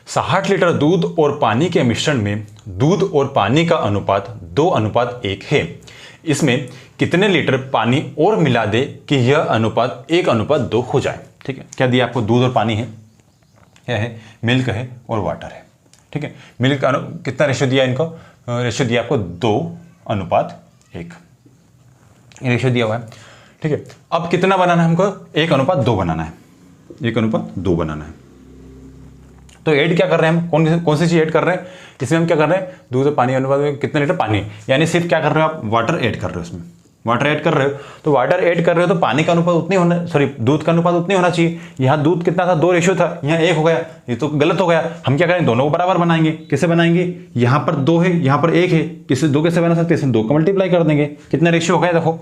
Speaker 1: 60 लीटर दूध और पानी के मिश्रण में दूध और पानी का अनुपात 2:1 है। इसमें कितने लीटर पानी और मिला दे कि यह अनुपात 1:2 हो जाए। ठीक है, क्या दिया आपको, दूध और पानी है, क्या है मिल्क है और वाटर है। ठीक है, मिल्क का कितना रेशियो दिया इनको, रेशियो दिया आपको 2:1 रेशियो दिया हुआ है। ठीक है, अब कितना बनाना है हमको 1:2 बनाना है, 1:2 बनाना है। तो ऐड क्या कर रहे हैं हम, कौन सी चीज ऐड कर रहे हैं, इसमें हम क्या कर रहे हैं दूध और पानी अनुपात में कितने लीटर पानी, यानी सिर्फ क्या कर रहे हो आप वाटर ऐड कर रहे हो, उसमें वाटर ऐड कर रहे हो, तो वाटर ऐड कर रहे हो तो पानी का अनुपात उतनी होना, सॉरी दूध का अनुपात उतनी होना चाहिए। यहाँ दूध कितना था 2 रेशियो था, यहाँ 1 हो गया, ये तो गलत हो गया। हम क्या करें दोनों को बराबर बनाएंगे, कैसे बनाएंगे, यहाँ पर 2 है यहाँ पर 1 है, किससे 2 कैसे बना सकते हैं, इसमें 2 का मल्टीप्लाई कर देंगे, कितना रेशियो हो गया देखो,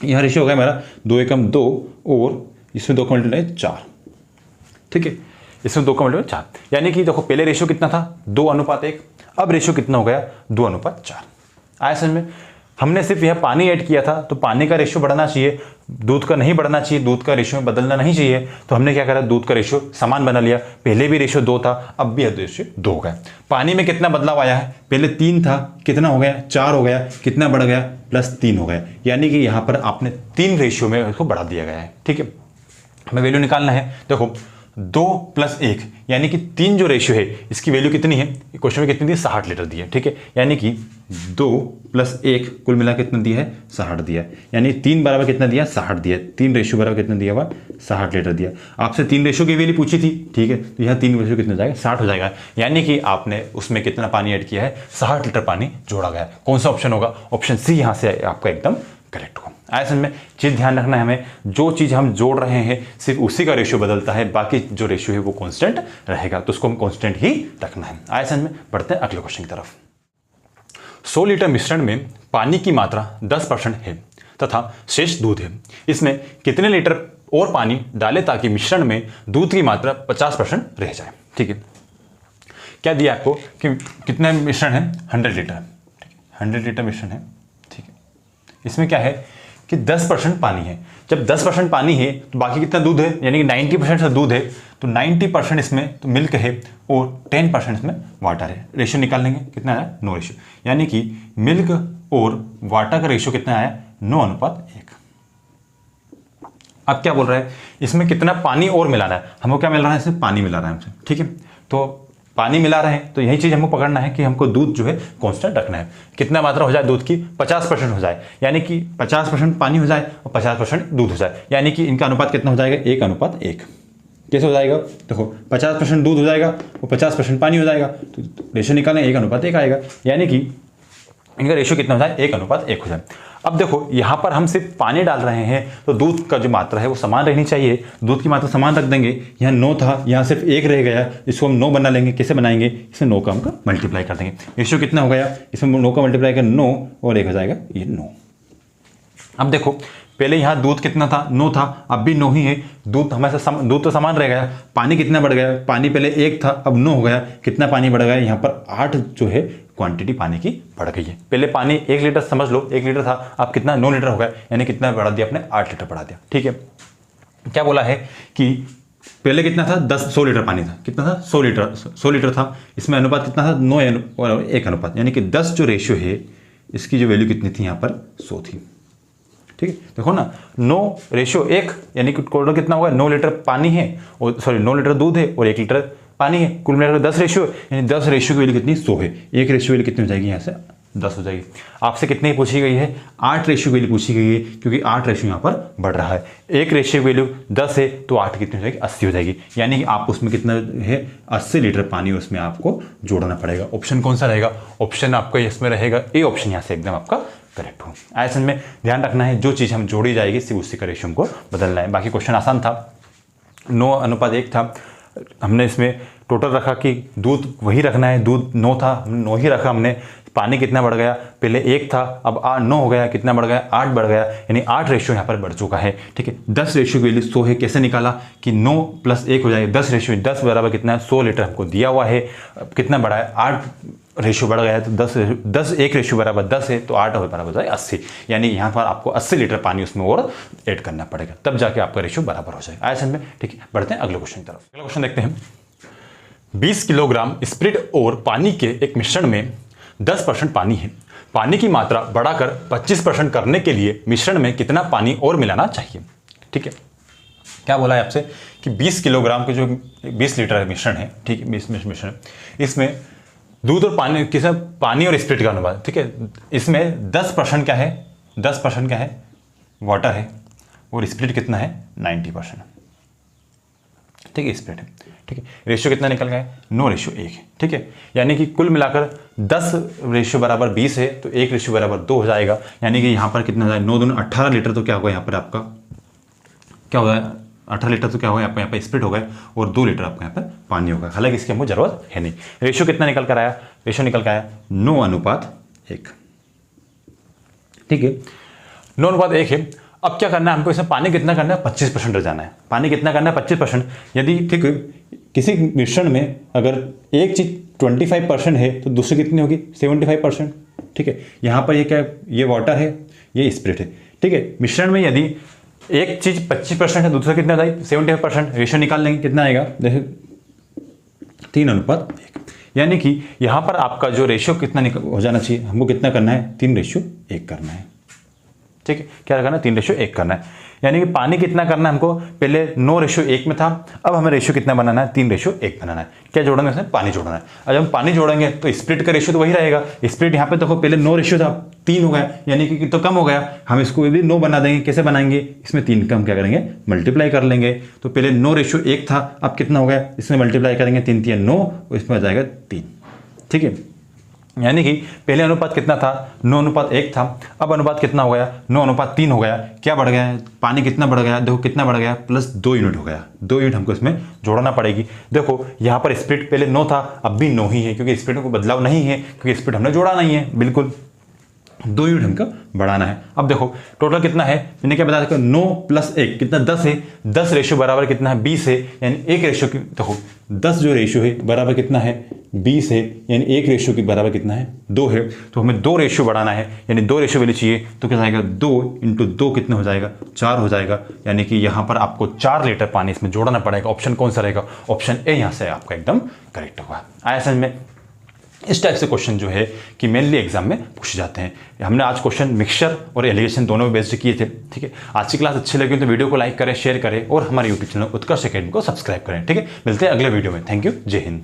Speaker 1: यहाँ रेशियो हो गया मेरा 2 एकम 2 और इसमें 2 का मल्टीप्लाई 4। ठीक है, इसमें 2 का मल्टीप्लाई 4, यानी कि देखो पहले रेशियो कितना था 2:1, अब रेशियो कितना हो गया 2:4। आया समझ में, हमने सिर्फ यह पानी ऐड किया था तो पानी का रेशियो बढ़ना चाहिए, दूध का नहीं बढ़ना चाहिए, दूध का रेशियो बदलना नहीं चाहिए। तो हमने क्या करा, दूध का रेशियो समान बना लिया, पहले भी रेशियो 2 था, अब भी रेशियो 2 हो गया। पानी में कितना बदलाव आया है, पहले 3 था, कितना हो गया 4 हो गया, कितना बढ़ गया +3 हो गया, यानी कि यहाँ पर आपने 3 रेशियो में इसको बढ़ा दिया गया है। ठीक है, हमें वैल्यू निकालना है, देखो 2 + 1 यानी कि 3 जो रेशियो है इसकी वैल्यू कितनी है, क्वेश्चन में कितनी दी 60 लीटर दी है। ठीक है, यानी कि 2 + 1 कुल मिला कितना दिया है 60 दिया, यानी 3 बराबर कितना दिया 60 दिया, 3 रेशियो बराबर कितना दिया हुआ 60 लीटर दिया। आपसे 3 रेशियो की वैल्यू पूछी थी, ठीक है, तो यहाँ 3 रेशियो कितना जाएगा 60 हो जाएगा, यानी कि आपने उसमें कितना पानी ऐड किया है 60 लीटर पानी जोड़ा गया। कौन सा ऑप्शन होगा, ऑप्शन सी यहाँ से आपका एकदम करेक्ट होगा। आया समझ में, चीज ध्यान रखना है हमें, जो चीज हम जोड़ रहे हैं सिर्फ उसी का रेशियो बदलता है, बाकी जो रेशियो है वो कांस्टेंट रहेगा, तो उसको हम कांस्टेंट ही रखना है। आया समझ में, बढ़ते हैं अगले क्वेश्चन की तरफ। 100 लीटर मिश्रण में पानी की मात्रा 10% है तथा शेष दूध है, इसमें कितने लीटर और पानी डालें ताकि मिश्रण में दूध की मात्रा 50% रह जाए। ठीक है, क्या दिया आपको कि कितना मिश्रण है 100 लीटर, 100 लीटर मिश्रण है। ठीक है, इसमें क्या है कि 10% पानी है, जब 10% पानी है तो बाकी कितना दूध है, यानी कि 90% से दूध है, तो 90% इसमें तो मिल्क है और 10% इसमें वाटर है। रेशियो निकाल लेंगे, कितना है 9 रेशियो, यानी कि मिल्क और वाटर का रेशियो कितना आया 9:1। अब क्या बोल रहा है, इसमें कितना पानी और मिलाना है, हमको क्या मिल रहा है, इसमें पानी मिला रहा है हमसे, ठीक है। तो पानी मिला रहे हैं तो यही चीज़ हमको पकड़ना है कि हमको दूध जो है कांस्टेंट रखना है। कितना मात्रा हो जाए दूध की, 50% हो जाए, यानी कि 50% पानी हो जाए और 50% दूध हो जाए, यानी कि इनका अनुपात कितना हो जाएगा 1:1। कैसे हो जाएगा, देखो 50% दूध हो जाएगा और 50% पानी हो जाएगा, तो रेशियो निकालें 1:1 आएगा, यानी कि इनका रेशियो कितना हो जाए 1:1 हो जाए। अब देखो यहाँ पर हम सिर्फ पानी डाल रहे हैं तो दूध का जो मात्रा है वो समान रहनी चाहिए, दूध की मात्रा समान रख देंगे। यहाँ 9 था, यहाँ सिर्फ 1 रह गया, इसको हम 9 बना लेंगे। कैसे बनाएंगे, इसमें 9 का हमका मल्टीप्लाई कर देंगे। रेशियो कितना हो गया, इसमें 9 का मल्टीप्लाई कर 9 और 1 हो जाएगा ये 9। अब देखो पहले यहाँ दूध कितना था 9 था, अब भी 9 ही है, दूध हमेशा दूध तो समान रह गया। पानी कितना बढ़ गया, पानी पहले 1 था अब 9 हो गया, कितना पानी बढ़ गया, यहाँ पर 8 जो है क्वांटिटी पानी की बढ़ गई है। पहले पानी 1 लीटर समझ लो, 1 लीटर था, अब कितना 9 लीटर हो गया, यानी कितना बढ़ा दिया आपने 8 लीटर बढ़ा दिया, ठीक है। क्या बोला है कि पहले कितना था 100 लीटर पानी था, कितना था 100 लीटर था, इसमें अनुपात कितना था 9 और 1 अनुपात, यानी कि 10 जो रेशियो है इसकी जो वैल्यू कितनी थी यहाँ पर 100 थी, ठीक है। देखो ना 9:1 यानी कि टोटल कितना होगा 9 लीटर पानी है और 9 लीटर दूध है और 1 लीटर पानी है, कुल मिलाकर 10 रेशियो, यानी 10 रेशियो की वैल्यू कितनी 100 है। 1 रेशियो वैल्यू कितनी हो जाएगी, यहाँ से 10 हो जाएगी। आपसे कितनी पूछी गई है 8 रेशियो वैल्यू पूछी गई है, क्योंकि 8 रेशियो यहाँ पर बढ़ रहा है। 1 रेशियो वैल्यू 10 है तो 8 कितनी हो जाएगी 80 हो जाएगी, यानी कि आप उसमें कितना है 80 लीटर पानी उसमें आपको जोड़ना पड़ेगा। ऑप्शन कौन सा रहेगा, ऑप्शन आपका इसमें रहेगा ए ऑप्शन, यहाँ से एकदम आपका करेक्ट हो। ऐसे में ध्यान रखना है जो चीज़ हम जोड़ी जाएगी सिर्फ उसी का रेशियो हमको बदलना है। बाकी क्वेश्चन आसान था, 9:1 था, हमने इसमें टोटल रखा कि दूध वही रखना है, दूध 9 था 9 ही रखा हमने। पानी कितना बढ़ गया, पहले 1 था अब 9 हो गया, कितना बढ़ गया 8 बढ़ गया, यानी 8 रेशियो यहाँ पर बढ़ चुका है, ठीक है। 10 रेशियो की वैल्यू 100 है, कैसे निकाला कि 9 + 1 हो जाएगा 10 रेशियो, 10 बराबर कितना है 100 लीटर हमको दिया हुआ है, कितना बढ़ा है 8 रेशियो बढ़ गया है, तो 10 1 रेशियो बराबर 10 है तो 8 बराबर हो जाए 80, यानी यहाँ पर आपको 80 लीटर पानी उसमें और ऐड करना पड़ेगा, तब जाके आपका रेशियो बराबर हो जाएगा। आया समझ में, ठीक है। बढ़ते हैं अगले क्वेश्चन की तरफ। अगला क्वेश्चन देखते हैं, 20 किलोग्राम स्प्रिट और पानी के एक मिश्रण में 10% पानी है, पानी की मात्रा बढ़ाकर 25% करने के लिए मिश्रण में कितना पानी और मिलाना चाहिए, ठीक है। क्या बोला है आपसे कि 20 किलोग्राम के जो 20 लीटर मिश्रण है, ठीक है, 20 मिश्रण, इसमें दूध और पानी किसे पानी और स्प्रिट का अनुपात, ठीक है। इसमें 10% क्या है, 10% क्या है वाटर है और स्प्रिट कितना है 90%, ठीक है, स्प्रिट है, ठीक है। रेशियो कितना निकल गया है 9:1 है, ठीक है। यानी कि कुल मिलाकर 10 रेशियो बराबर 20 है तो 1 रेशियो बराबर 2 हो जाएगा, यानी कि यहाँ पर कितना हो जाएगा 9 दूनी 18 लीटर, तो क्या होगा यहाँ पर आपका क्या होगा 18 लीटर, तो क्या होगा आपका यहाँ पर स्प्रिट हो गया और 2 लीटर आपका यहाँ पर पानी होगा। हालांकि इसकी हमको जरूरत है नहीं। रेशियो कितना निकल कर आया, रेशियो निकल कर आया 9:1, ठीक है, 9:1 है। अब क्या करना है हमको, इसमें पानी कितना करना है 25% रह जाना है, पानी कितना करना है 25%। यदि ठीक है किसी मिश्रण में अगर एक चीज 25% है तो दूसरी कितनी होगी 75%, ठीक है। यहाँ पर ये क्या है, ये वाटर है ये स्प्रिट है, ठीक है। मिश्रण में यदि एक चीज 25% है दूसरा कितना जाएगी 75%, रेशियो निकाल लेंगे कितना आएगा, देखिए 3:1, यानी कि यहाँ पर आपका जो रेशियो कितना हो जाना चाहिए, हमको कितना करना है 3:1 करना है, ठीक है। क्या करना है 3:1 करना है, यानी कि पानी कितना करना है हमको, पहले 9:1 में था, अब हमें रेशियो कितना बनाना है 3:1 बनाना है। क्या जोड़ना है, पानी जोड़ना है। अब हम पानी जोड़ेंगे तो स्प्रिट का रेशियो तो वही रहेगा, स्प्रिट यहाँ पे देखो पहले 9 रेशियो था 3 हो गया, यानी कि तो कम हो गया, हम इसको भी 9 बना देंगे। कैसे बनाएंगे, इसमें 3 का हम क्या करेंगे मल्टीप्लाई कर लेंगे, तो पहले 9:1 था अब कितना हो गया, इसमें मल्टीप्लाई करेंगे 3 3 9 और इसमें आ जाएगा 3, ठीक है। यानी कि पहले अनुपात कितना था 9:1 था, अब अनुपात कितना हो गया 9:3 हो गया। क्या बढ़ गया, पानी कितना बढ़ गया, देखो कितना बढ़ गया +2 यूनिट हो गया, 2 यूनिट हमको इसमें जोड़ना पड़ेगी। देखो यहाँ पर स्प्रिट पहले 9 था अब भी 9 ही है, क्योंकि स्प्रिट में कोई बदलाव नहीं है, क्योंकि स्प्रिट हमने जोड़ा नहीं है, बिल्कुल 2 यूनिट हमको बढ़ाना है। अब देखो टोटल कितना है, मैंने क्या बताया 9 + 1 कितना 10 है, 10 रेशियो बराबर कितना है 20 है, यानी 1 रेशियो की देखो 10 जो रेशियो है बराबर कितना है 20 है, यानी 1 रेशियो के बराबर कितना है 2 है, तो हमें 2 रेशियो बढ़ाना है, यानी 2 रेशियो वैल्यू चाहिए, तो क्या जाएगा 2 × 2 कितना हो जाएगा 4 हो जाएगा, यानी कि यहाँ पर आपको 4 लीटर पानी इसमें जोड़ना पड़ेगा। ऑप्शन कौन सा रहेगा, ऑप्शन ए यहाँ से आपका एकदम करेक्ट होगा। आया समझ में। इस टाइप से क्वेश्चन जो है कि मेनली एग्जाम में पूछे जाते हैं। हमने आज क्वेश्चन मिक्सचर और एलिगेशन दोनों में बेस्ड किए थे। ठीक है, आज की क्लास अच्छी लगी तो वीडियो को लाइक करें, शेयर करें और हमारे यूट्यूब चैनल उत्कर्ष एकेडमी को सब्सक्राइब करें। ठीक है, मिलते हैं अगले वीडियो में। थैंक यू, जय हिंद।